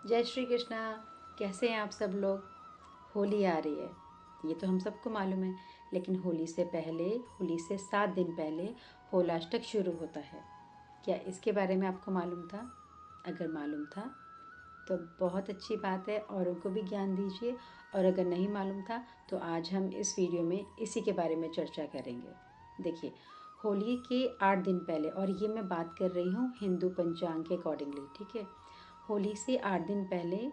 जय श्री कृष्णा। कैसे हैं आप सब लोग। होली आ रही है, ये तो हम सबको मालूम है, लेकिन होली से पहले, होली से 7 दिन पहले होलाष्टक शुरू होता है। क्या इसके बारे में आपको मालूम था? अगर मालूम था तो बहुत अच्छी बात है, औरों को भी ज्ञान दीजिए। और अगर नहीं मालूम था तो आज हम इस वीडियो में इसी के बारे में चर्चा करेंगे। देखिए, होली के 8 दिन पहले, और ये मैं बात कर रही हूँ हिंदू पंचांग के अकॉर्डिंगली, ठीक है। होली से 8 दिन पहले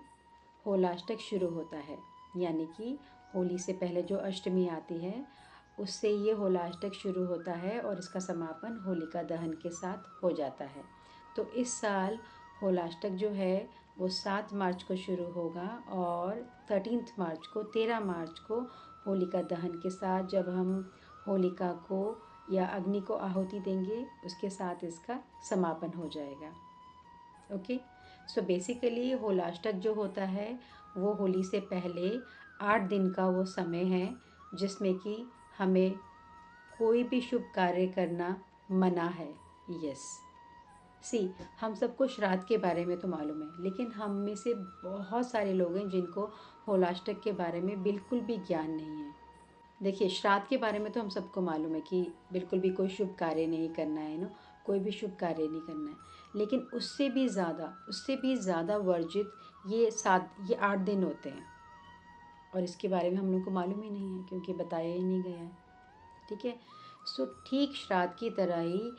होलाष्टक शुरू होता है, यानी कि होली से पहले जो अष्टमी आती है उससे ये होलाष्टक शुरू होता है और इसका समापन होलिका दहन के साथ हो जाता है। तो इस साल होलाष्टक जो है वो 7 मार्च को शुरू होगा और 13 मार्च को, 13 मार्च को होलिका दहन के साथ, जब हम होलिका को या अग्नि को आहुति देंगे, उसके साथ इसका समापन हो जाएगा। ओके, सो बेसिकली होलाष्टक जो होता है वो होली से पहले 8 दिन का वो समय है जिसमें कि हमें कोई भी शुभ कार्य करना मना है। यस, सी, हम सबको श्राद्ध के बारे में तो मालूम है, लेकिन हम में से बहुत सारे लोग हैं जिनको होलाष्टक के बारे में बिल्कुल भी ज्ञान नहीं है। देखिए, श्राद्ध के बारे में तो हम सबको मालूम है कि बिल्कुल भी कोई शुभ कार्य नहीं करना है ना, कोई भी शुभ कार्य नहीं करना है। लेकिन उससे भी ज़्यादा वर्जित ये 8 दिन होते हैं, और इसके बारे में हम लोग को मालूम ही नहीं है क्योंकि बताया ही नहीं गया है। ठीक है। सो ठीक श्राद्ध की तरह ही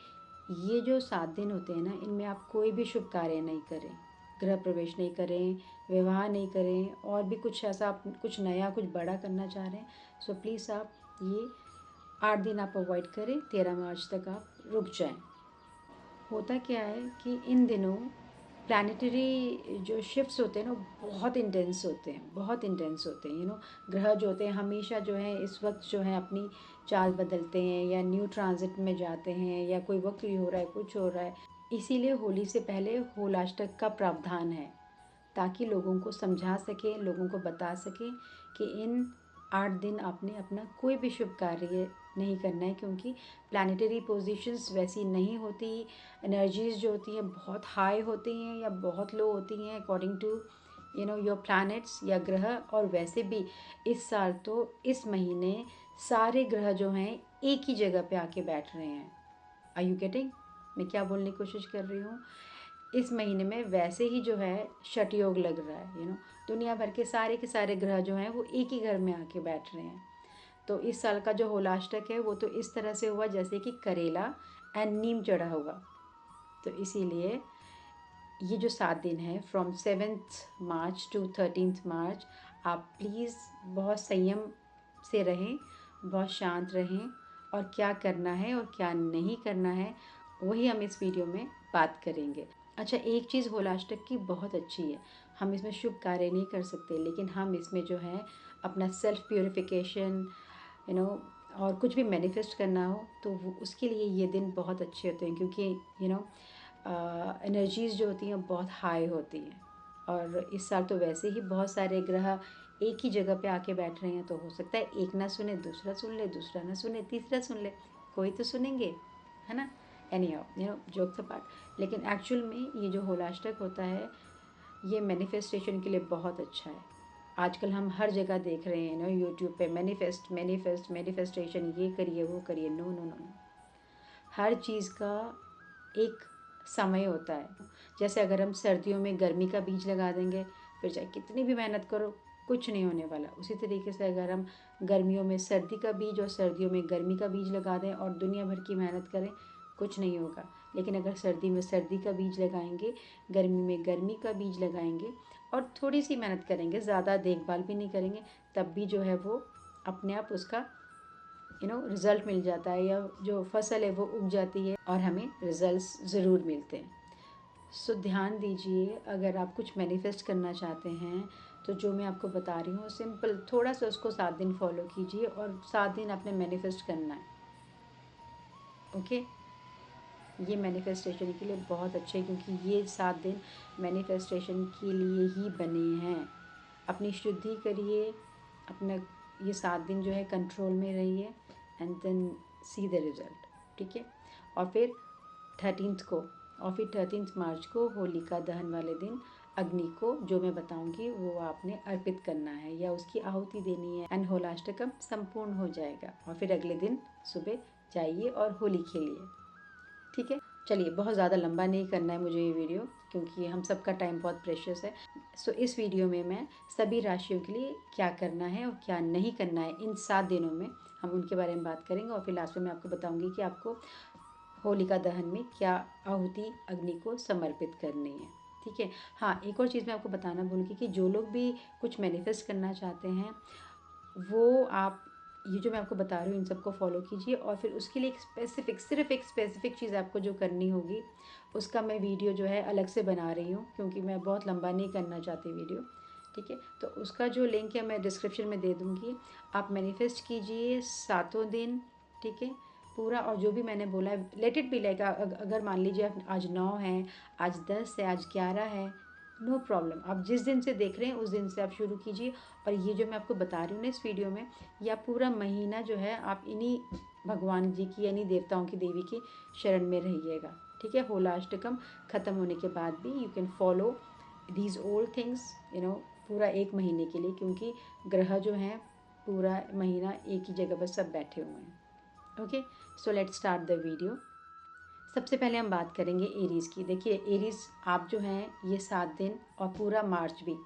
ये जो 7 दिन होते हैं ना, इनमें आप कोई भी शुभ कार्य नहीं करें, गृह प्रवेश नहीं करें, विवाह नहीं करें, और भी कुछ ऐसा आप कुछ नया कुछ बड़ा करना चाह रहे हैं, सो प्लीज़ आप ये 8 दिन आप अवॉइड करें, 13 मार्च तक आप रुक जाएं। होता क्या है कि इन दिनों प्लानिटरी जो शिफ्ट्स होते हैं ना, बहुत इंटेंस होते हैं, बहुत इंटेंस होते हैं। ग्रह जो होते हैं हमेशा जो है इस वक्त जो है अपनी चाल बदलते हैं, या न्यू ट्रांजिट में जाते हैं, या कोई वक्त भी हो रहा है, कुछ हो रहा है। इसीलिए होली से पहले होलाष्टक का प्रावधान है, ताकि लोगों को समझा सकें, लोगों को बता सकें कि इन 8 दिन आपने अपना कोई भी शुभ कार्य नहीं करना है, क्योंकि प्लानिटरी पोजीशंस वैसी नहीं होती, एनर्जीज जो होती हैं बहुत हाई होती हैं या बहुत लो होती हैं अकॉर्डिंग टू योर प्लैनेट्स या ग्रह। और वैसे भी इस साल तो इस महीने सारे ग्रह जो हैं एक ही जगह पे आके बैठ रहे हैं। आर यू गेटिंग मैं क्या बोलने की कोशिश कर रही हूँ? इस महीने में वैसे ही जो है शट योग लग रहा है, दुनिया भर के सारे ग्रह जो हैं वो एक ही घर में आके बैठ रहे हैं। तो इस साल का जो होलाष्टक है वो तो इस तरह से हुआ जैसे कि करेला एंड नीम चढ़ा हुआ। तो इसीलिए ये जो 7 दिन है फ्रॉम 7 मार्च टू 13 मार्च, आप प्लीज़ बहुत संयम से रहें, बहुत शांत रहें, और क्या करना है और क्या नहीं करना है वही हम इस वीडियो में बात करेंगे। अच्छा, एक चीज़ होलाष्टक की बहुत अच्छी है, हम इसमें शुभ कार्य नहीं कर सकते, लेकिन हम इसमें जो है अपना सेल्फ प्योरिफिकेशन और कुछ भी मैनिफेस्ट करना हो तो उसके लिए ये दिन बहुत अच्छे होते हैं, क्योंकि एनर्जीज़ जो होती हैं बहुत हाई होती हैं। और इस साल तो वैसे ही बहुत सारे ग्रह एक ही जगह पे आके बैठ रहे हैं, तो हो सकता है एक ना सुने दूसरा सुन ले, दूसरा ना सुने तीसरा सुन ले, कोई तो सुनेंगे, है ना। एनी हाउ, जोक्स अपार्ट, लेकिन एक्चुअल में ये जो होलाष्टक होता है ये मैनिफेस्टेशन के लिए बहुत अच्छा है। आजकल हम हर जगह देख रहे हैं ना, यूट्यूब पे मैनिफेस्टेशन, ये करिए वो करिए। नो नो नो नो, हर चीज़ का एक समय होता है। जैसे अगर हम सर्दियों में गर्मी का बीज लगा देंगे, फिर चाहे कितनी भी मेहनत करो कुछ नहीं होने वाला। उसी तरीके से अगर हम गर्मियों में सर्दी का बीज और सर्दियों में गर्मी का बीज लगा दें और दुनिया भर की मेहनत करें, कुछ नहीं होगा। लेकिन अगर सर्दी में सर्दी का बीज लगाएंगे, गर्मी में गर्मी का बीज लगाएंगे और थोड़ी सी मेहनत करेंगे, ज़्यादा देखभाल भी नहीं करेंगे, तब भी जो है वो अपने आप उसका रिज़ल्ट मिल जाता है, या जो फसल है वो उग जाती है और हमें रिजल्ट्स ज़रूर मिलते हैं। सो ध्यान दीजिए, अगर आप कुछ मैनिफेस्ट करना चाहते हैं तो जो मैं आपको बता रही हूँ सिंपल, थोड़ा सा उसको 7 दिन फॉलो कीजिए और 7 दिन आपने मैनिफेस्ट करना है। ओके, ये मैनिफेस्टेशन के लिए बहुत अच्छे हैं, क्योंकि ये 7 दिन मैनिफेस्टेशन के लिए ही बने हैं। अपनी शुद्धि करिए, अपना ये 7 दिन जो है कंट्रोल में रहिए, and then see the result. ठीक है। और फिर 13th को, और फिर 13 मार्च को होलिका दहन वाले दिन अग्नि को जो मैं बताऊंगी वो आपने अर्पित करना है या उसकी आहुति देनी है, एंड होलाष्टकम संपूर्ण हो जाएगा। और फिर अगले दिन सुबह जाइए और होली खेलिए। ठीक है, चलिए, बहुत ज़्यादा लंबा नहीं करना है मुझे ये वीडियो, क्योंकि हम सबका टाइम बहुत प्रेशियस है। सो इस वीडियो में मैं सभी राशियों के लिए क्या करना है और क्या नहीं करना है इन 7 दिनों में, हम उनके बारे में बात करेंगे। और फिर लास्ट में मैं आपको बताऊंगी कि आपको होलिका दहन में क्या आहुति अग्नि को समर्पित करनी है। ठीक है। हाँ, एक और चीज़ मैं आपको बताना भूल गई कि जो लोग भी कुछ मैनिफेस्ट करना चाहते हैं वो आप ये जो मैं आपको बता रही हूँ इन सबको फॉलो कीजिए। और फिर उसके लिए सिर्फ एक स्पेसिफिक चीज़ आपको जो करनी होगी उसका मैं वीडियो जो है अलग से बना रही हूँ, क्योंकि मैं बहुत लंबा नहीं करना चाहती वीडियो। ठीक है, तो उसका जो लिंक है मैं डिस्क्रिप्शन में दे दूँगी। आप मैनिफेस्ट कीजिए 7 दिन। ठीक है, पूरा। और जो भी मैंने बोला है लेट इट बी लाइक, अगर मान लीजिए आज 9 है, आज 10 है, आज 11 है, नो प्रॉब्लम। आप जिस दिन से देख रहे हैं उस दिन से आप शुरू कीजिए। और ये जो मैं आपको बता रही हूँ ना इस वीडियो में, या पूरा महीना जो है आप इन्हीं भगवान जी की यानी देवताओं की देवी की शरण में रहिएगा। ठीक है, होलाष्टकम ख़त्म होने के बाद भी you can follow these old things पूरा 1 महीने के लिए, क्योंकि ग्रह जो हैं पूरा महीना एक ही जगह पर सब बैठे हुए हैं। Okay, so let's start the video. सबसे पहले हम बात करेंगे एरीज़ की। देखिए एरीज़, आप जो हैं ये 7 दिन और पूरा मार्च भी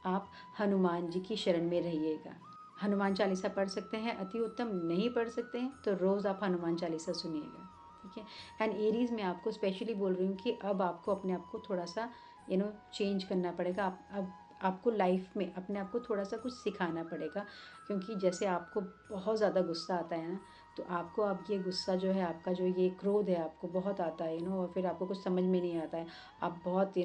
आप हनुमान जी की शरण में रहिएगा। हनुमान चालीसा पढ़ सकते हैं, अति उत्तम। नहीं पढ़ सकते हैं तो रोज़ आप हनुमान चालीसा सुनिएगा। ठीक है, एंड एरीज़ में आपको स्पेशली बोल रही हूँ कि अब आपको अपने आप को थोड़ा सा चेंज करना पड़ेगा। अब आपको लाइफ में अपने आप को थोड़ा सा कुछ सिखाना पड़ेगा, क्योंकि जैसे आपको बहुत ज़्यादा गुस्सा आता है ना, तो आपको अब ये गुस्सा जो है आपका, जो ये क्रोध है आपको बहुत आता है और फिर आपको कुछ समझ में नहीं आता है। आप बहुत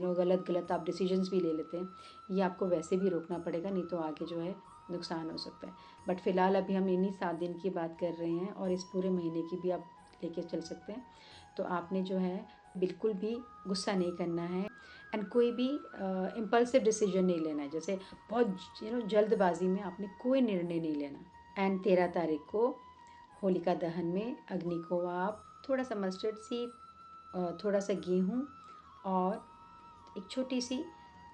गलत आप डिसीजंस भी ले लेते हैं। ये आपको वैसे भी रोकना पड़ेगा, नहीं तो आगे जो है नुकसान हो सकता है। बट फ़िलहाल अभी हम इन्हीं 7 दिन की बात कर रहे हैं और इस पूरे महीने की भी आप लेके चल सकते हैं। तो आपने जो है बिल्कुल भी गुस्सा नहीं करना है, एंड कोई भी इम्पल्सिव डिसीजन नहीं लेना है। जैसे बहुत जल्दबाजी में आपने कोई निर्णय नहीं लेना। एंड 13 तारीख को होलिका दहन में अग्नि को आप थोड़ा सा मस्टर्ड सीड, थोड़ा सा गेहूँ और एक छोटी सी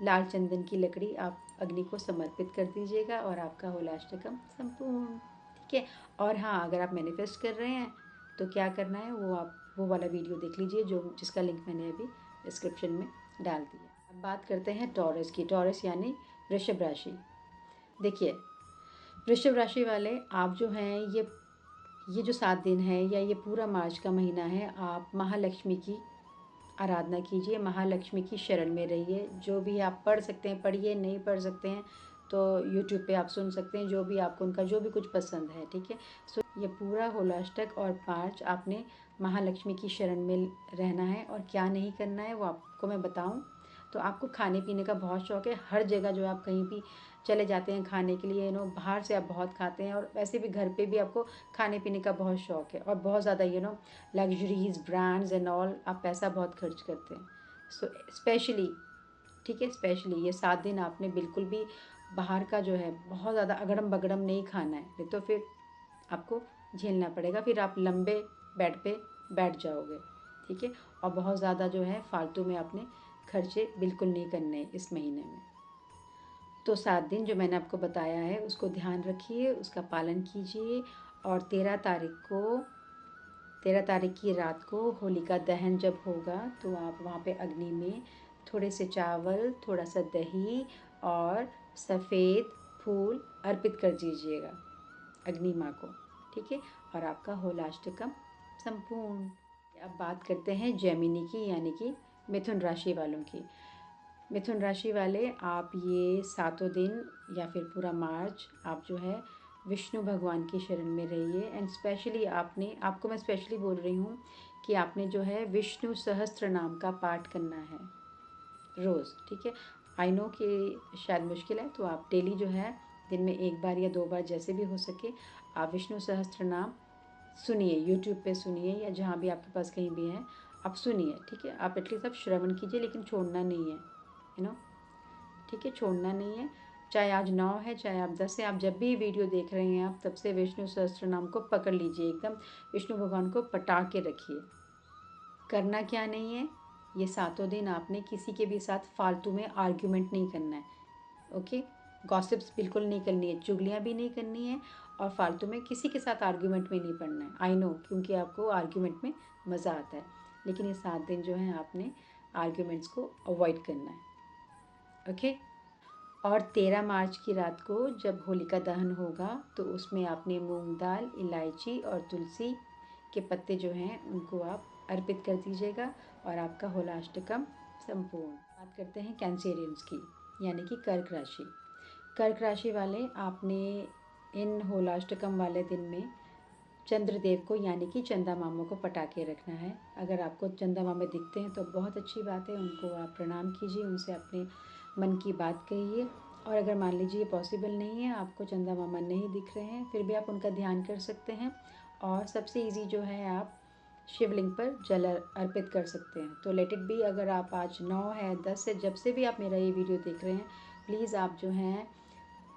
लाल चंदन की लकड़ी आप अग्नि को समर्पित कर दीजिएगा और आपका होलाष्टकम संपूर्ण। ठीक है। और हाँ, अगर आप मैनिफेस्ट कर रहे हैं तो क्या करना है वो आप वो वाला वीडियो देख लीजिए जिसका लिंक मैंने अभी डिस्क्रिप्शन में डाल दिया। अब बात करते हैं टॉरस की। टॉरस यानी वृषभ राशि। देखिए वृषभ राशि वाले, आप जो हैं ये जो 7 दिन है या ये पूरा मार्च का महीना है, आप महालक्ष्मी की आराधना कीजिए, महालक्ष्मी की शरण में रहिए। जो भी आप पढ़ सकते हैं पढ़िए, नहीं पढ़ सकते हैं तो यूट्यूब पे आप सुन सकते हैं, जो भी आपको उनका जो भी कुछ पसंद है। ठीक है, सो ये पूरा होलाष्टक और मार्च आपने महालक्ष्मी की शरण में रहना है। और क्या नहीं करना है वो आपको मैं बताऊं तो आपको खाने पीने का बहुत शौक है। हर जगह जो आप कहीं भी चले जाते हैं खाने के लिए, बाहर से आप बहुत खाते हैं और वैसे भी घर पे भी आपको खाने पीने का बहुत शौक है और बहुत ज़्यादा लग्जरीज ब्रांड्स एंड ऑल आप पैसा बहुत खर्च करते हैं। सो स्पेशली, ठीक है, स्पेशली ये 7 दिन आपने बिल्कुल भी बाहर का जो है बहुत ज़्यादा अगड़म बगड़म नहीं खाना है, नहीं तो फिर आपको झेलना पड़ेगा। फिर आप लंबे बेड पे बैठ जाओगे। ठीक है, और बहुत ज़्यादा जो है फालतू में आपने खर्चे बिल्कुल नहीं करने इस महीने में। तो 7 दिन जो मैंने आपको बताया है उसको ध्यान रखिए, उसका पालन कीजिए। और 13 तारीख की रात को होलिका दहन जब होगा तो आप वहाँ पे अग्नि में थोड़े से चावल, थोड़ा सा दही और सफ़ेद फूल अर्पित कर दीजिएगा अग्नि माँ को। ठीक है, और आपका होलाष्टकम संपूर्ण। अब बात करते हैं जेमिनी की, यानी कि मिथुन राशि वालों की। मिथुन राशि वाले, आप ये 7 दिन या फिर पूरा मार्च आप जो है विष्णु भगवान की शरण में रहिए। एंड स्पेशली आपको मैं स्पेशली बोल रही हूँ कि आपने जो है विष्णु सहस्त्र नाम का पाठ करना है रोज़। ठीक है, आई नो कि शायद मुश्किल है, तो आप डेली जो है दिन में 1 बार या 2 बार जैसे भी हो सके आप विष्णु सहस्त्र नाम सुनिए, यूट्यूब पे सुनिए या जहाँ भी आपके पास कहीं भी है आप सुनिए। ठीक है, आप एटलीस्ट आप श्रवण कीजिए, लेकिन छोड़ना नहीं है, ठीक है, छोड़ना नहीं है। चाहे आज 9 है, चाहे आप 10 है, आप जब भी वीडियो देख रहे हैं आप तब से विष्णु सहस्त्र नाम को पकड़ लीजिए, एकदम विष्णु भगवान को पटा के रखिए। करना क्या नहीं है, ये 7 दिन आपने किसी के भी साथ फालतू में आर्ग्यूमेंट नहीं करना है। ओके, गॉसिप्स बिल्कुल नहीं करनी है, चुगलियाँ भी नहीं करनी है और फालतू में किसी के साथ आर्ग्यूमेंट में नहीं पड़ना है। आई नो, क्योंकि आपको आर्ग्यूमेंट में मज़ा आता है, लेकिन ये 7 दिन जो है आपने आर्ग्यूमेंट्स को अवॉइड करना है। ओके। और 13 मार्च की रात को जब होलिका दहन होगा तो उसमें आपने मूंग दाल, इलायची और तुलसी के पत्ते जो हैं उनको आप अर्पित कर दीजिएगा और आपका होलाष्टकम संपूर्ण। बात करते हैं कैंसेरियंस की, यानी कि कर्क राशि। कर्क राशि वाले, आपने इन होलाष्टकम वाले दिन में चंद्रदेव को यानी कि चंदा मामा को पटाके रखना है। अगर आपको चंदा मामा दिखते हैं तो बहुत अच्छी बात है, उनको आप प्रणाम कीजिए, उनसे अपने मन की बात कहिए। और अगर मान लीजिए पॉसिबल नहीं है, आपको चंदा मामा नहीं दिख रहे हैं, फिर भी आप उनका ध्यान कर सकते हैं। और सबसे इजी जो है, आप शिवलिंग पर जल अर्पित कर सकते हैं। तो लेट इट बी, अगर आप आज 9 है 10 है, जब से भी आप मेरा ये वीडियो देख रहे हैं, प्लीज़ आप जो हैं,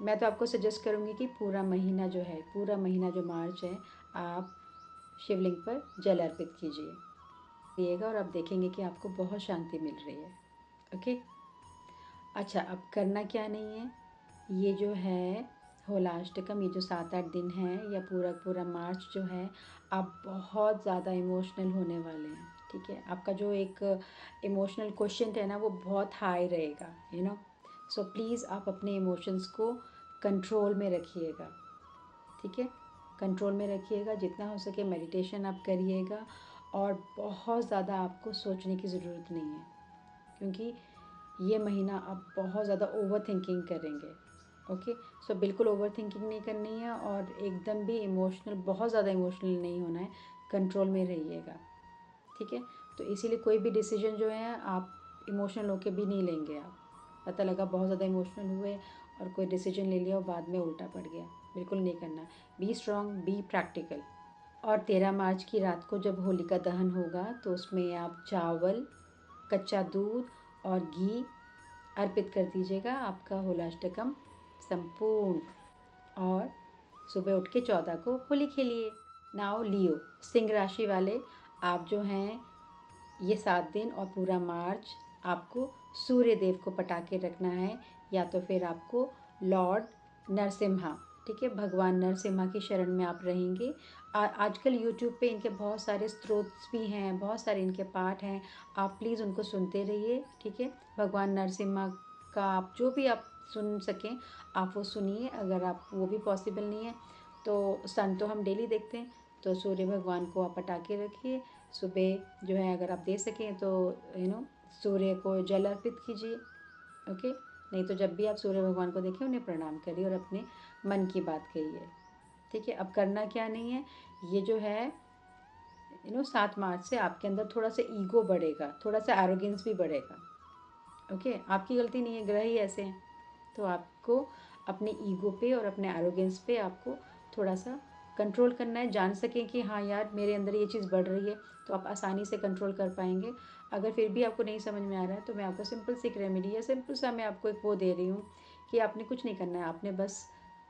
मैं तो आपको सजेस्ट करूँगी कि पूरा महीना जो है, पूरा महीना जो मार्च है, आप शिवलिंग पर जल अर्पित कीजिए और आप देखेंगे कि आपको बहुत शांति मिल रही है। ओके। अच्छा, अब करना क्या नहीं है, ये जो है होलाष्टकम, ये जो 7-8 दिन है या पूरा पूरा मार्च जो है, आप बहुत ज़्यादा इमोशनल होने वाले हैं। ठीक है, आपका जो एक इमोशनल क्वेश्चन है ना, वो बहुत हाई रहेगा, यू नो। सो प्लीज़ आप अपने इमोशंस को कंट्रोल में रखिएगा। ठीक है, कंट्रोल में रखिएगा, जितना हो सके मेडिटेशन आप करिएगा और बहुत ज़्यादा आपको सोचने की ज़रूरत नहीं है, क्योंकि ये महीना आप बहुत ज़्यादा ओवर थिंकिंग करेंगे। ओके। सो बिल्कुल ओवर थिंकिंग नहीं करनी है और एकदम भी इमोशनल, बहुत ज़्यादा इमोशनल नहीं होना है, कंट्रोल में रहिएगा। ठीक है, तो इसीलिए कोई भी डिसीजन जो है आप इमोशनल होके भी नहीं लेंगे। आप पता लगा बहुत ज़्यादा इमोशनल हुए और कोई डिसीजन ले लिया और बाद में उल्टा पड़ गया, बिल्कुल नहीं करना। Be strong, be practical. और 13 मार्च की रात को जब होलिका दहन होगा तो उसमें आप चावल, कच्चा दूध और घी अर्पित कर दीजिएगा। आपका होलाष्टकम संपूर्ण। और सुबह उठ के 14 को होली खेलिए। नाउ लियो, सिंह राशि वाले, आप जो हैं ये 7 दिन और पूरा मार्च आपको सूर्य देव को पटाके रखना है, या तो फिर आपको लॉर्ड नरसिम्हा, ठीक है, भगवान नरसिम्हा की शरण में आप रहेंगे। आजकल यूट्यूब पे इनके बहुत सारे स्त्रोत भी हैं, बहुत सारे इनके पाठ हैं, आप प्लीज़ उनको सुनते रहिए। ठीक है, भगवान नरसिम्हा का आप जो भी आप सुन सकें आप वो सुनिए। अगर आप वो भी पॉसिबल नहीं है तो सन तो हम डेली देखते हैं, तो सूर्य भगवान को आप पटाके रखिए। सुबह जो है अगर आप दे सकें तो सूर्य को जल अर्पित कीजिए। ओके, नहीं तो जब भी आप सूर्य भगवान को देखें उन्हें प्रणाम करिए और अपने मन की बात कहिए। ठीक है, अब करना क्या नहीं है, ये जो है 7 मार्च से आपके अंदर थोड़ा सा ईगो बढ़ेगा, थोड़ा सा एरोगेंस भी बढ़ेगा। ओके, आपकी गलती नहीं है, ग्रह ही ऐसे हैं, तो आपको अपने ईगो पे और अपने एरोगेंस पे आपको थोड़ा सा कंट्रोल करना है। जान सकें कि हाँ यार, मेरे अंदर ये चीज़ बढ़ रही है, तो आप आसानी से कंट्रोल कर पाएंगे। अगर फिर भी आपको नहीं समझ में आ रहा है तो मैं आपको सिंपल सी एक रेमेडी या सिंपल सा मैं आपको एक वो दे रही हूँ कि आपने कुछ नहीं करना है, आपने बस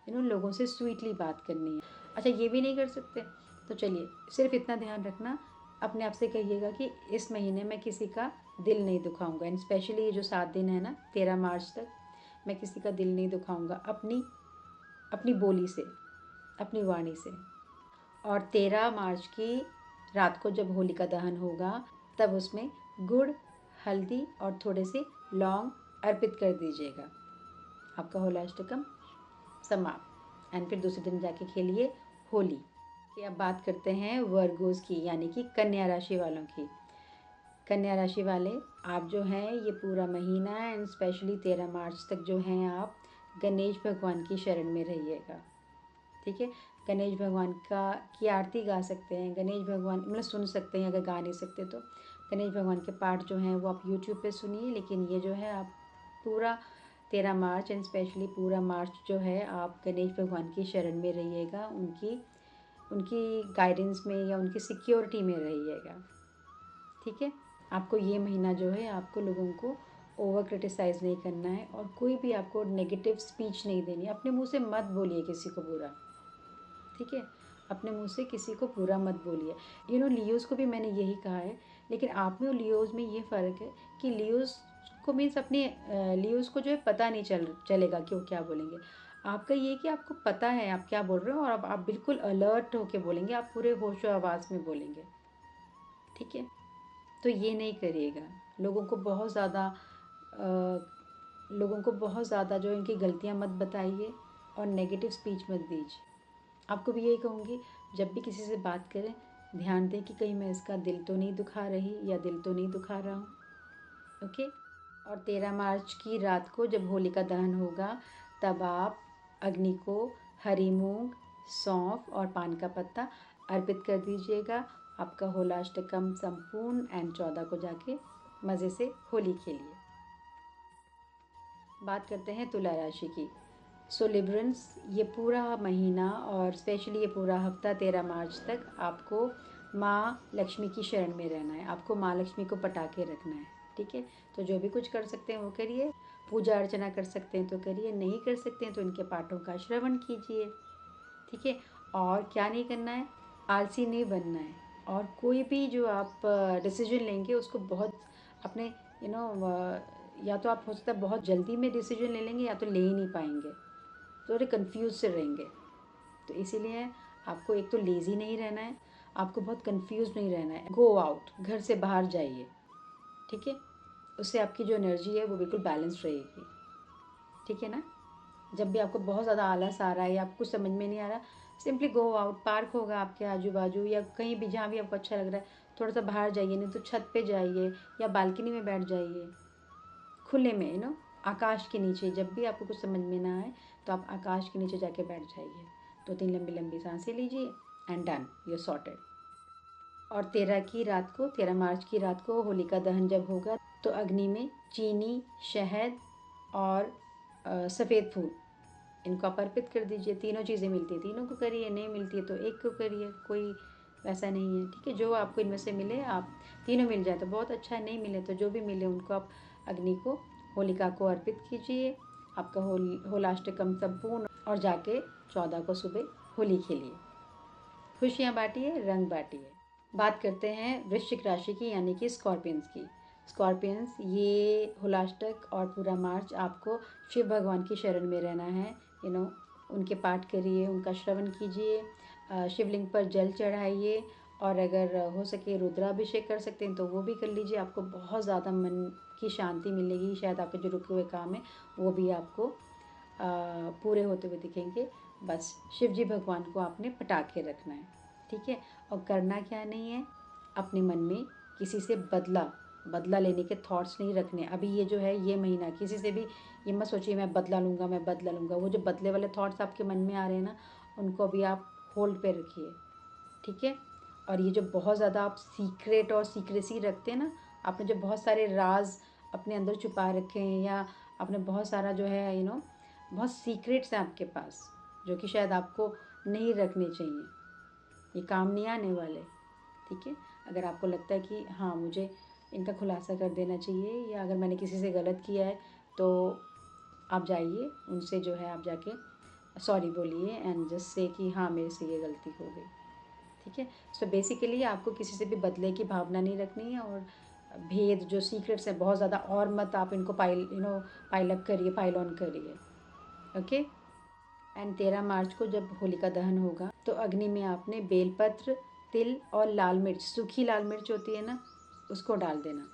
लोगों से स्वीटली बात करनी है। अच्छा, ये भी नहीं कर सकते तो चलिए, सिर्फ इतना ध्यान रखना, अपने आप से कहिएगा कि इस महीने मैं किसी का दिल नहीं दुखाऊंगा। एंड स्पेशली ये जो 7 दिन है ना, 13 मार्च तक, मैं किसी का दिल नहीं दुखाऊंगा अपनी अपनी बोली से, अपनी वाणी से। और 13 मार्च की रात को जब होलिका दहन होगा तब उसमें गुड़, हल्दी और थोड़े से लौंग अर्पित कर दीजिएगा। आपका होलाष्टकम समाप्त। एंड फिर दूसरे दिन जाके खेलिए होली। कि अब बात करते हैं वर्गोस की, यानी कि कन्या राशि वालों की। कन्या राशि वाले, आप जो हैं ये पूरा महीना एंड स्पेशली 13 मार्च तक जो हैं आप गणेश भगवान की शरण में रहिएगा। ठीक है, गणेश भगवान की आरती गा सकते हैं, गणेश भगवान मतलब सुन सकते हैं, अगर गा नहीं सकते तो गणेश भगवान के पाठ जो हैं वो आप यूट्यूब पे सुनिए। लेकिन ये जो है आप पूरा 13 मार्च एंड स्पेशली पूरा मार्च जो है आप गणेश भगवान की शरण में रहिएगा, उनकी गाइडेंस में या उनकी सिक्योरिटी में रहिएगा। ठीक है, आपको ये महीना जो है आपको लोगों को ओवर क्रिटिसाइज़ नहीं करना है और कोई भी आपको नेगेटिव स्पीच नहीं देनी है। अपने मुंह से मत बोलिए किसी को बुरा। ठीक है, अपने मुंह से किसी को बुरा मत बोलिए। लियोज़ को भी मैंने यही कहा है लेकिन आप में और लियोज़ में ये फ़र्क है कि लियोज़ को मीन्स अपने लियोज़ को जो है पता नहीं चलेगा कि वो क्या बोलेंगे। आपका ये है कि आपको पता है आप क्या बोल रहे हो और अब आप बिल्कुल अलर्ट होके बोलेंगे, आप पूरे होशो आवाज़ में बोलेंगे, ठीक है? तो ये नहीं करिएगा। लोगों को बहुत ज़्यादा लोगों को बहुत ज़्यादा जो इनकी गलतियाँ मत बताइए और नेगेटिव स्पीच मत दीजिए। आपको भी यही कहूँगी, जब भी किसी से बात करें ध्यान दें कि कहीं मैं इसका दिल तो नहीं दुखा रही या दिल तो नहीं दुखा रहा हूँ। ओके। और 13 मार्च की रात को जब होलिका दहन होगा तब आप अग्नि को हरी मूंग, सौंफ और पान का पत्ता अर्पित कर दीजिएगा। आपका होलाष्टकम संपूर्ण एंड 14 को जाके मज़े से होली खेलिए। बात करते हैं तुला राशि की। सो लिब्रंस, ये पूरा महीना और स्पेशली ये पूरा हफ्ता 13 मार्च तक आपको माँ लक्ष्मी की शरण में रहना है। आपको माँ लक्ष्मी को पटा के रखना है, ठीक है? तो जो भी कुछ कर सकते हैं वो करिए। पूजा अर्चना कर सकते हैं तो करिए, नहीं कर सकते हैं तो इनके पाठों का श्रवण कीजिए, ठीक है? और क्या नहीं करना है, आलसी नहीं बनना है। और कोई भी जो आप डिसीजन लेंगे उसको बहुत अपने यू नो या तो आप हो सकता है बहुत जल्दी में डिसीजन ले लेंगे या तो ले ही नहीं पाएंगे, तो थोड़े कन्फ्यूज से रहेंगे। तो इसीलिए आपको एक तो लेज़ी नहीं रहना है, आपको बहुत कंफ्यूज नहीं रहना है। गो आउट, घर से बाहर जाइए, ठीक है? उससे आपकी जो एनर्जी है वो बिल्कुल बैलेंस रहेगी, ठीक है ना? जब भी आपको बहुत ज़्यादा आलस आ रहा है या आपको कुछ समझ में नहीं आ रहा, सिंपली गो आउट। पार्क होगा आपके आजू बाजू या कहीं भी जहाँ भी आपको अच्छा लग रहा है, थोड़ा सा बाहर जाइए, नहीं तो छत पे जाइए या बालकनी में बैठ जाइए, खुले में आकाश के नीचे। जब भी आपको कुछ समझ में ना आए तो आप आकाश के नीचे जाके बैठ जाइए, 2-3 लंबी लंबी सांसें लीजिए एंड डन, यू सॉर्टेड। और 13 मार्च की रात को होलिका दहन जब होगा तो अग्नि में चीनी, शहद और सफ़ेद फूल, इनको आप अर्पित कर दीजिए। तीनों चीज़ें मिलती है तीनों को करिए, नहीं मिलती है तो एक को करिए, कोई वैसा नहीं है, ठीक है? जो आपको इनमें से मिले, आप तीनों मिल जाए तो बहुत अच्छा है, नहीं मिले तो जो भी मिले उनको आप अग्नि को, होलिका को अर्पित कीजिए। आपका होलाष्टकम संपूर्ण और जाके 14 को सुबह होली खेलिए, खुशियाँ बांटिए, रंग बांटिए। बात करते हैं वृश्चिक राशि की यानी कि स्कॉर्पियंस की। स्कॉर्पियंस, ये होलाष्टक और पूरा मार्च आपको शिव भगवान की शरण में रहना है। उनके पाठ करिए, उनका श्रवण कीजिए, शिवलिंग पर जल चढ़ाइए और अगर हो सके रुद्राभिषेक कर सकते हैं तो वो भी कर लीजिए। आपको बहुत ज़्यादा मन की शांति मिलेगी, शायद आपके जो रुके हुए काम है वो भी आपको पूरे होते हुए दिखेंगे। बस शिव जी भगवान को आपने पटा के रखना है, ठीक है? और करना क्या नहीं है, अपने मन में किसी से बदला लेने के थॉट्स नहीं रखने। अभी ये जो है ये महीना किसी से भी ये मत सोचिए मैं बदला लूँगा। वो जो बदले वाले थॉट्स आपके मन में आ रहे हैं ना, उनको अभी आप होल्ड पे रखिए, ठीक है? और ये जो बहुत ज़्यादा आप सीक्रेट और सीक्रेसी रखते हैं ना, आपने जो बहुत सारे राज अपने अंदर छुपा रखे हैं या आपने बहुत सारा जो है बहुत सीक्रेट्स हैं आपके पास जो कि शायद आपको नहीं रखने चाहिए, ये काम नहीं आने वाले, ठीक है? अगर आपको लगता है कि हाँ मुझे इनका खुलासा कर देना चाहिए या अगर मैंने किसी से गलत किया है तो आप जाइए उनसे जो है आप जाके सॉरी बोलिए एंड जस्ट से कि हाँ मेरे से ये गलती हो गई, ठीक है? सो बेसिकली आपको किसी से भी बदले की भावना नहीं रखनी है और भेद जो सीक्रेट्स हैं बहुत ज़्यादा और मत आप इनको पाइल अप करिए, पाइल ऑन करिए, ओके? एंड 13 मार्च को जब होलिका दहन होगा तो अग्नि में आपने बेलपत्र, तिल और लाल मिर्च, सूखी लाल मिर्च होती है ना, उसको डाल देना।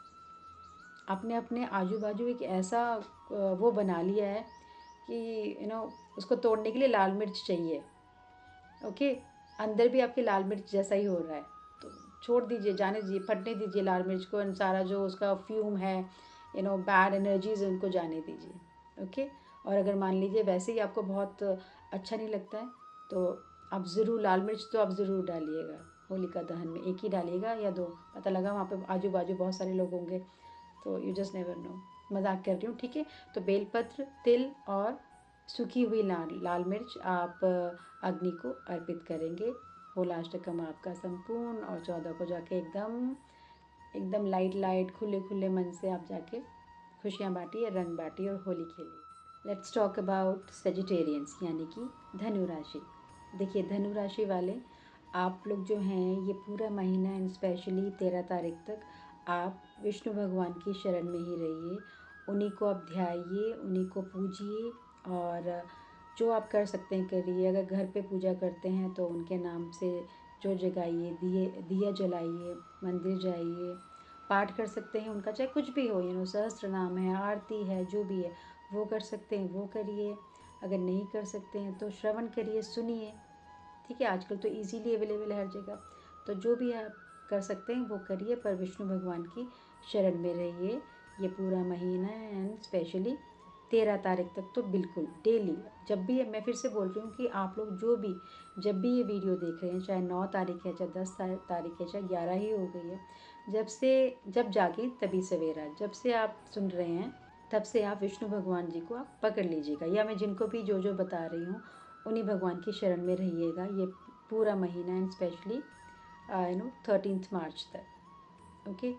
आपने अपने आजू बाजू एक ऐसा वो बना लिया है कि उसको तोड़ने के लिए लाल मिर्च चाहिए, ओके? अंदर भी आपके लाल मिर्च जैसा ही हो रहा है तो छोड़ दीजिए, जाने दीजिए, फटने दीजिए लाल मिर्च को एंड सारा जो उसका फ्यूम है बैड एनर्जीज उनको जाने दीजिए, ओके? और अगर मान लीजिए वैसे ही आपको बहुत अच्छा नहीं लगता है तो आप ज़रूर लाल मिर्च तो आप ज़रूर डालिएगा होलिका दहन में, एक ही डालिएगा या दो, पता लगा वहाँ पे आजू बाजू बहुत सारे लोग होंगे तो यू जस्ट नेवर नो, मजाक कर रही हूँ, ठीक है? तो बेलपत्र, तिल और सूखी हुई लाल मिर्च आप अग्नि को अर्पित करेंगे। होलाष्टकम आपका संपूर्ण और 14 को जाके एकदम एकदम लाइट खुले खुले मन से आप जाके खुशियाँ बांटिए, रंग बांटिए और होली खेलिए। लेट्स टॉक अबाउट सेजिटेरियंस यानी कि धनु राशि। देखिए धनु राशि वाले आप लोग जो हैं ये पूरा महीना एंड स्पेशली 13 तारीख तक आप विष्णु भगवान की शरण में ही रहिए, उन्हीं को आप ध्याइए, उन्हीं को पूजिए और जो आप कर सकते हैं करिए। अगर घर पे पूजा करते हैं तो उनके नाम से जो जगाइए, दिया जलाइए, मंदिर जाइए, पाठ कर सकते हैं उनका, चाहे कुछ भी हो, सहस्त्र नाम है, आरती है, जो भी है वो कर सकते हैं वो करिए। अगर नहीं कर सकते हैं तो श्रवण करिए, सुनिए। ठीक है, आजकल तो इजीली अवेलेबल है हर जगह, तो जो भी आप कर सकते हैं वो करिए, पर विष्णु भगवान की शरण में रहिए ये पूरा महीना। एंड स्पेशली 13 तारीख तक तो बिल्कुल डेली, जब भी, मैं फिर से बोल रही हूँ कि आप लोग जो भी, जब भी ये वीडियो देख रहे हैं, चाहे 9 तारीख है, चाहे 10 तारीख है, चाहे 11 ही हो गई है, जब जागे तभी सवेरा, जब से आप सुन रहे हैं तब से आप विष्णु भगवान जी को आप पकड़ लीजिएगा, या मैं जिनको भी जो जो बता रही हूँ उन्हीं भगवान की शरण में रहिएगा ये पूरा महीना। एंड स्पेशली 13 मार्च तक। ओके।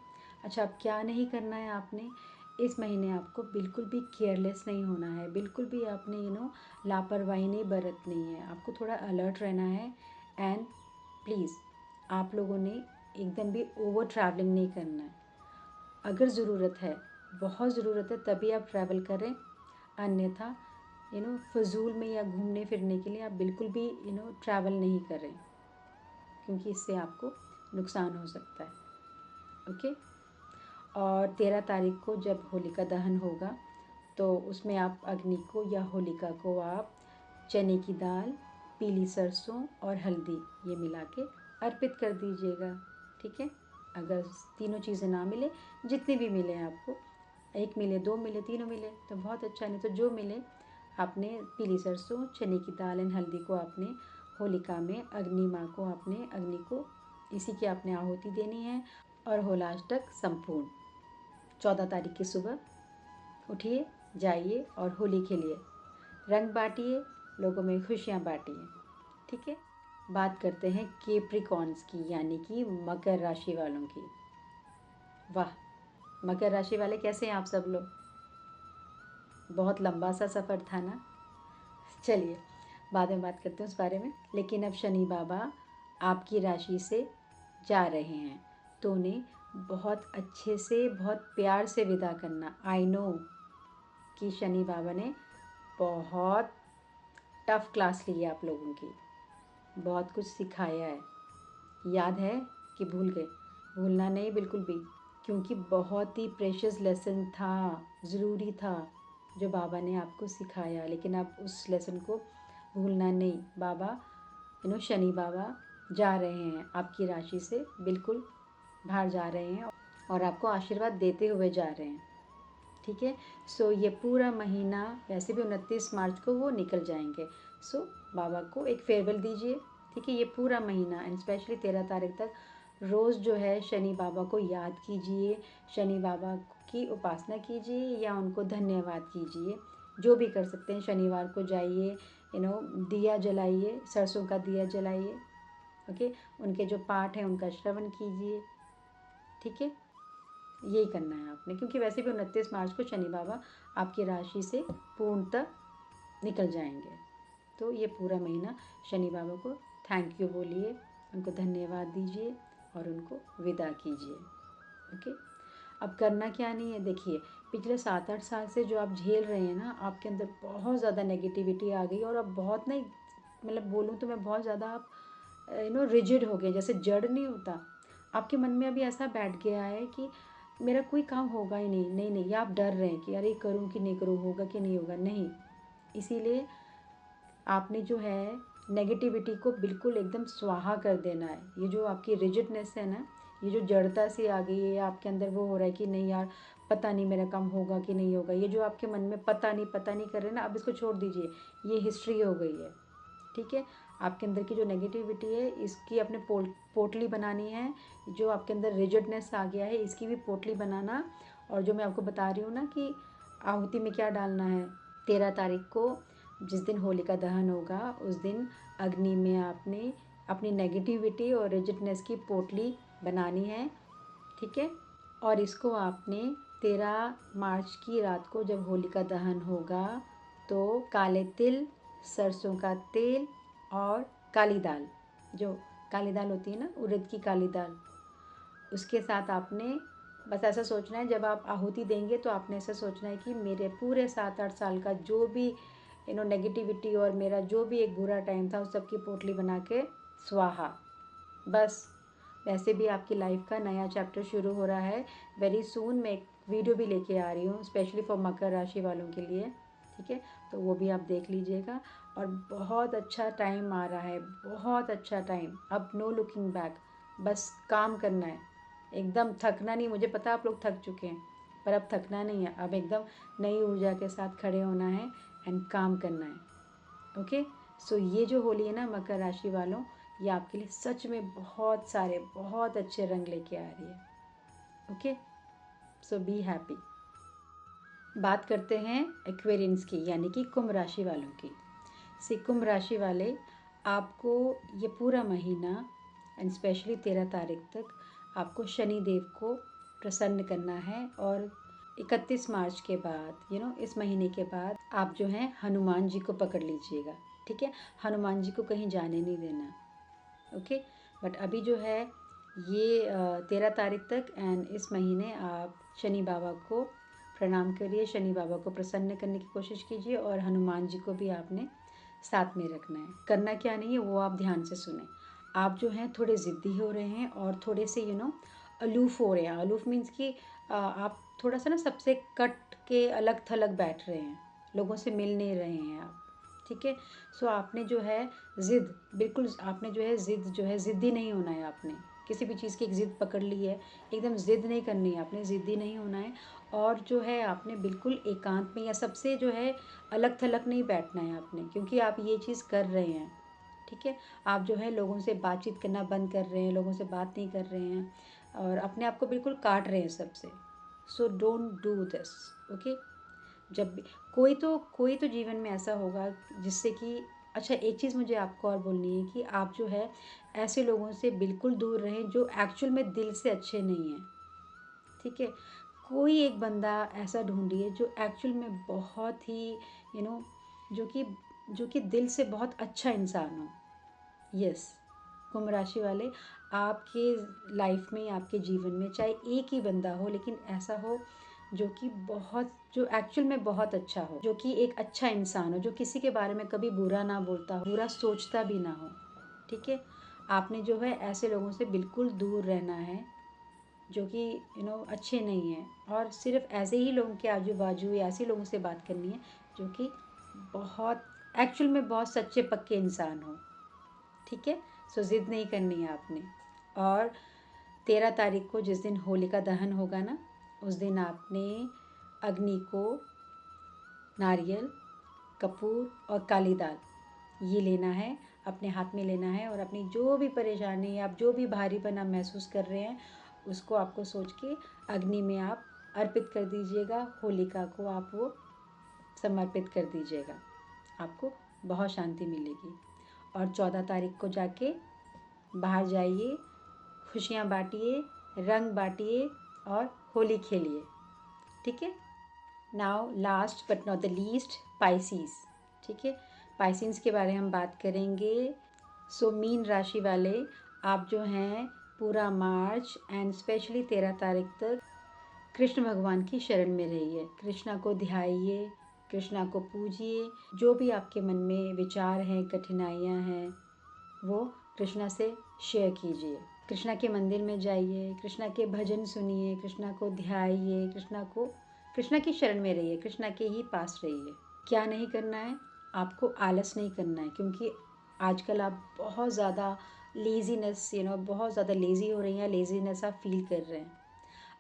अच्छा, अब क्या नहीं करना है आपने इस महीने, आपको बिल्कुल भी केयरलेस नहीं होना है, बिल्कुल भी आपने लापरवाही नहीं बरतनी है, आपको थोड़ा अलर्ट रहना है। एंड प्लीज़ आप लोगों ने एकदम भी ओवर ट्रैवलिंग नहीं करना है। अगर ज़रूरत है, बहुत ज़रूरत है, तभी आप ट्रैवल करें, अन्यथा फजूल में या घूमने फिरने के लिए आप बिल्कुल भी ट्रैवल नहीं करें, क्योंकि इससे आपको नुकसान हो सकता है। ओके। और 13 तारीख को जब होलिका दहन होगा तो उसमें आप अग्नि को या होलिका को आप चने की दाल, पीली सरसों और हल्दी ये मिला के अर्पित कर दीजिएगा। ठीक है। अगर तीनों चीज़ें ना मिले, जितनी भी मिले आपको, एक मिले, दो मिले, तीनों मिले तो बहुत अच्छा, नहीं तो जो मिले आपने पीली सरसों, चने की दाल एंड हल्दी को आपने होलिका में अग्नि माँ को, आपने अग्नि को इसी की आपने आहुति देनी है। और होलाष्टक संपूर्ण 14 तारीख की सुबह उठिए, जाइए और होली खेलिए, रंग बांटिए, लोगों में खुशियाँ बांटिए। ठीक है। बात करते हैं केप्रिकॉन्स की, यानी कि मकर राशि वालों की। वाह, मकर राशि वाले कैसे हैं आप सब लोग? बहुत लंबा सा सफ़र था ना। चलिए बाद में बात करते हैं उस बारे में। लेकिन अब शनि बाबा आपकी राशि से जा रहे हैं तो उन्हें बहुत अच्छे से, बहुत प्यार से विदा करना। आई नो कि शनि बाबा ने बहुत टफ क्लास ली है आप लोगों की, बहुत कुछ सिखाया है। याद है कि भूल गए? भूलना नहीं बिल्कुल भी, क्योंकि बहुत ही प्रेशियस लेसन था, ज़रूरी था जो बाबा ने आपको सिखाया। लेकिन आप उस लेसन को भूलना नहीं। बाबा शनि बाबा जा रहे हैं आपकी राशि से, बिल्कुल बाहर जा रहे हैं और आपको आशीर्वाद देते हुए जा रहे हैं। ठीक है। सो ये पूरा महीना, वैसे भी 29 मार्च को वो निकल जाएंगे, सो बाबा को एक फेयरवेल दीजिए। ठीक है। ये पूरा महीना एंड स्पेशली 13 तारीख तक रोज़ जो है शनि बाबा को याद कीजिए, शनि बाबा की उपासना कीजिए या उनको धन्यवाद कीजिए, जो भी कर सकते हैं। शनिवार को जाइए, दिया जलाइए, सरसों का दिया जलाइए। ओके। उनके जो पाठ हैं उनका श्रवण कीजिए। ठीक है। यही करना है आपने, क्योंकि वैसे भी 29 मार्च को शनि बाबा आपकी राशि से पूर्णतः निकल जाएंगे। तो ये पूरा महीना शनि बाबा को थैंक यू बोलिए, उनको धन्यवाद दीजिए और उनको विदा कीजिए। ओके। अब करना क्या नहीं है, देखिए पिछले 7-8 साल से जो आप झेल रहे हैं ना, आपके अंदर बहुत ज़्यादा नेगेटिविटी आ गई और अब बहुत नहीं, मतलब बोलूँ तो मैं बहुत ज़्यादा आप रिजिड हो गए, जैसे जड़ नहीं होता, आपके मन में अभी ऐसा बैठ गया है कि मेरा कोई काम होगा ही नहीं, नहीं नहीं, या आप डर रहे हैं कि अरे करूँ कि नहीं करूँ, होगा कि नहीं होगा, नहीं। इसीलिए आपने जो है नेगेटिविटी को बिल्कुल एकदम स्वाहा कर देना है। ये जो आपकी रिजिडनेस है ना, ये जो जड़ता सी आ गई है आपके अंदर, वो हो रहा है कि नहीं यार पता नहीं मेरा काम होगा कि नहीं होगा, ये जो आपके मन में पता नहीं कर रहे ना, अब इसको छोड़ दीजिए, ये हिस्ट्री हो गई है। ठीक है। आपके अंदर की जो नेगेटिविटी है इसकी अपने पोटली बनानी है, जो आपके अंदर रिजिडनेस आ गया है इसकी भी पोटली बनाना। और जो मैं आपको बता रही हूँ ना कि आहुति में क्या डालना है, 13 तारीख को जिस दिन होलिका दहन होगा उस दिन अग्नि में आपने अपनी नेगेटिविटी और रिजिडनेस की पोटली बनानी है। ठीक है। और इसको आपने 13 मार्च की रात को जब होलिका दहन होगा तो काले तिल, सरसों का तेल और काली दाल, जो काली दाल होती है ना, उड़द की काली दाल, उसके साथ आपने बस ऐसा सोचना है, जब आप आहुति देंगे तो आपने ऐसा सोचना है कि मेरे पूरे 7-8 साल का जो भी नेगेटिविटी और मेरा जो भी एक बुरा टाइम था, उस सब की पोटली बना के स्वाहा। बस वैसे भी आपकी लाइफ का नया चैप्टर शुरू हो रहा है। वेरी सून मैं एक वीडियो भी लेके आ रही हूँ स्पेशली फॉर मकर राशि वालों के लिए, ठीक है, तो वो भी आप देख लीजिएगा। और बहुत अच्छा टाइम आ रहा है, बहुत अच्छा टाइम। अब नो लुकिंग बैक, बस काम करना है, एकदम थकना नहीं। मुझे पता आप लोग थक चुके हैं, पर अब थकना नहीं है, अब एकदम नई ऊर्जा के साथ खड़े होना है एंड काम करना है। ओके, सो ये जो होली है ना मकर राशि वालों, ये आपके लिए सच में बहुत सारे बहुत अच्छे रंग लेके आ रही है। Okay, so be happy. बात करते हैं एक्वेरियंस की, यानी कि कुंभ राशि वालों की। कुंभ राशि वाले, आपको ये पूरा महीना एंड स्पेशली 13 तारीख तक आपको शनि देव को प्रसन्न करना है। और 31 मार्च के बाद इस महीने के बाद आप जो है हनुमान जी को पकड़ लीजिएगा, ठीक है। हनुमान जी को कहीं जाने नहीं देना, ओके। बट अभी जो है ये 13 तारीख तक एंड इस महीने आप शनि बाबा को प्रणाम करिए, शनि बाबा को प्रसन्न करने की कोशिश कीजिए, और हनुमान जी को भी आपने साथ में रखना है। करना क्या नहीं है वो आप ध्यान से सुने। आप जो हैं थोड़े ज़िद्दी हो रहे हैं और थोड़े से अलूफ़ हो रहे हैं। अलूफ़ मीन्स कि आप थोड़ा सा सबसे कट के अलग थलग बैठ रहे हैं, लोगों से मिल नहीं रहे हैं आप, ठीक है। सो आपने जो है ज़िद, बिल्कुल आपने जो है ज़िद्दी नहीं होना है। आपने किसी भी चीज़ की एक ज़िद पकड़ ली है, एकदम ज़िद नहीं करनी है आपने, ज़िद्दी नहीं होना है। और जो है आपने बिल्कुल एकांत में या सबसे जो है अलग थलग नहीं बैठना है आपने, क्योंकि आप ये चीज़ कर रहे हैं, ठीक है। आप जो है लोगों से बातचीत करना बंद कर रहे हैं, लोगों से बात नहीं कर रहे हैं और अपने आप को बिल्कुल काट रहे हैं सबसे। So don't do this, okay. जब भी कोई तो जीवन में ऐसा होगा जिससे कि, अच्छा एक चीज़ मुझे आपको और बोलनी है कि आप जो है ऐसे लोगों से बिल्कुल दूर रहें जो एक्चुअल में दिल से अच्छे नहीं हैं, ठीक है। कोई एक बंदा ऐसा ढूंढिए जो एक्चुअल में बहुत ही यू नो जो कि दिल से बहुत अच्छा इंसान हो। यस, कुंभ राशि वाले, आपके लाइफ में, आपके जीवन में चाहे एक ही बंदा हो, लेकिन ऐसा हो जो एक्चुअल में बहुत अच्छा हो, जो कि एक अच्छा इंसान हो, जो किसी के बारे में कभी बुरा ना बोलता हो, बुरा सोचता भी ना हो, ठीक है। आपने जो है ऐसे लोगों से बिल्कुल दूर रहना है जो कि अच्छे नहीं हैं, और सिर्फ ऐसे ही लोगों के आजू बाजू या ऐसे लोगों से बात करनी है जो कि बहुत एक्चुअल में बहुत सच्चे पक्के इंसान हो, ठीक है। सो ज़िद नहीं करनी है आपने। और 13 तारीख को जिस दिन होलिका दहन होगा ना, उस दिन आपने अग्नि को नारियल, कपूर और काली दाल ये लेना है, अपने हाथ में लेना है, और अपनी जो भी परेशानी, आप जो भी भारीपन आप महसूस कर रहे हैं उसको आपको सोच के अग्नि में आप अर्पित कर दीजिएगा। होलिका को आप वो समर्पित कर दीजिएगा, आपको बहुत शांति मिलेगी। और 14 तारीख को जाके बाहर जाइए, खुशियाँ बांटिए, रंग बांटिए और होली खेलिए, ठीक है। Now last but not the least, Pisces, ठीक है। पाइसीज के बारे में हम बात करेंगे। सो मीन राशि वाले, आप जो हैं पूरा मार्च एंड स्पेशली 13 तारीख तक कृष्ण भगवान की शरण में रहिए, कृष्णा को ध्याइए, कृष्णा को पूजिए। जो भी आपके मन में विचार हैं, कठिनाइयाँ हैं, वो कृष्णा से शेयर कीजिए। कृष्णा के मंदिर में जाइए, कृष्णा के भजन सुनिए, कृष्णा को ध्याइए, कृष्णा की शरण में रहिए, कृष्णा के ही पास रहिए। क्या नहीं करना है, आपको आलस नहीं करना है, क्योंकि आजकल आप बहुत ज़्यादा लेज़ीनेस बहुत ज़्यादा लेज़ी हो रही हैं, लेज़ीनेस आप फील कर रहे हैं।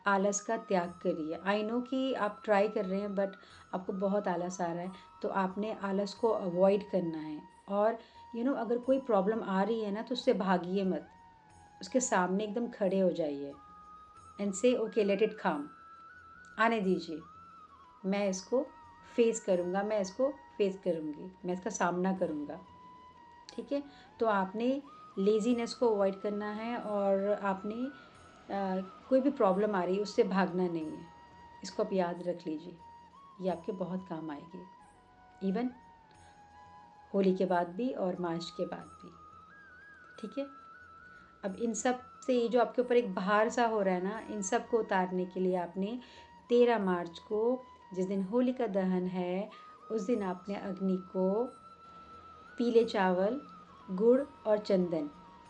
आलस का त्याग करिए। आई नो कि आप ट्राई कर रहे हैं बट आपको बहुत आलस आ रहा है, तो आपने आलस को अवॉइड करना है। और अगर कोई प्रॉब्लम आ रही है ना तो उससे भागिए मत, उसके सामने एकदम खड़े हो जाइए एंड से ओके लेट इट कम, आने दीजिए, मैं इसको फेस करूँगा, मैं इसको फेस करूँगी, मैं इसका सामना करूँगा, ठीक है। तो आपने लेज़ीनेस को अवॉइड करना है, और आपने कोई भी प्रॉब्लम आ रही है उससे भागना नहीं है। इसको आप याद रख लीजिए, ये आपके बहुत काम आएगी, इवन होली के बाद भी और मार्च के बाद भी, ठीक है। अब इन सब से ये जो आपके ऊपर एक भार सा हो रहा है ना, इन सब को उतारने के लिए आपने 13 मार्च को, जिस दिन होलिका दहन है, उस दिन आपने अग्नि को पीले चावल, गुड़ और चंदन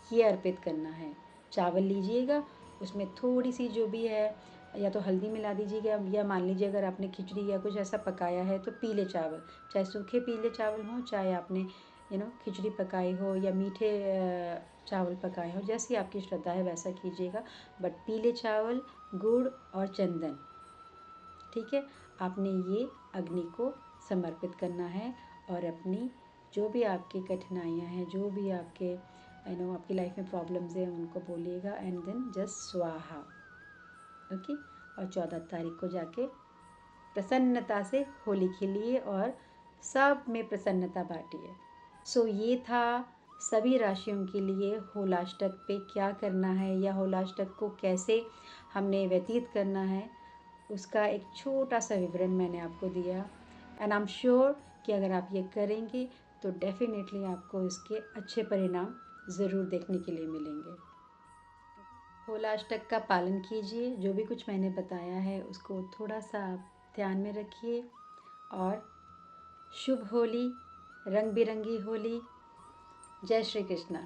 ये अर्पित करना है। चावल लीजिएगा, उसमें थोड़ी सी जो भी है, या तो हल्दी मिला दीजिएगा, या मान लीजिए अगर आपने खिचड़ी या कुछ ऐसा पकाया है तो पीले चावल, चाहे सूखे पीले चावल हों, चाहे आपने खिचड़ी पकाई हो या मीठे चावल पकाए हो, जैसी आपकी श्रद्धा है वैसा कीजिएगा, बट पीले चावल, गुड़ और चंदन, ठीक है, आपने ये अग्नि को समर्पित करना है। और अपनी जो भी आपकी कठिनाइयाँ हैं, जो भी आपके आपकी लाइफ में प्रॉब्लम्स हैं, उनको बोलिएगा एंड देन जस्ट स्वाहा। ओके, और 14 तारीख को जाके प्रसन्नता से होली खेलिए और सब में प्रसन्नता बांटिए। सो ये था सभी राशियों के लिए होलाष्टक पे क्या करना है, या होलाष्टक को कैसे हमने व्यतीत करना है, उसका एक छोटा सा विवरण मैंने आपको दिया। एंड आई एम श्योर कि अगर आप ये करेंगे तो डेफिनेटली आपको इसके अच्छे परिणाम ज़रूर देखने के लिए मिलेंगे। होलाष्टक का पालन कीजिए, जो भी कुछ मैंने बताया है उसको थोड़ा सा आप ध्यान में रखिए। और शुभ होली, रंग बिरंगी होली। जय श्री कृष्णा।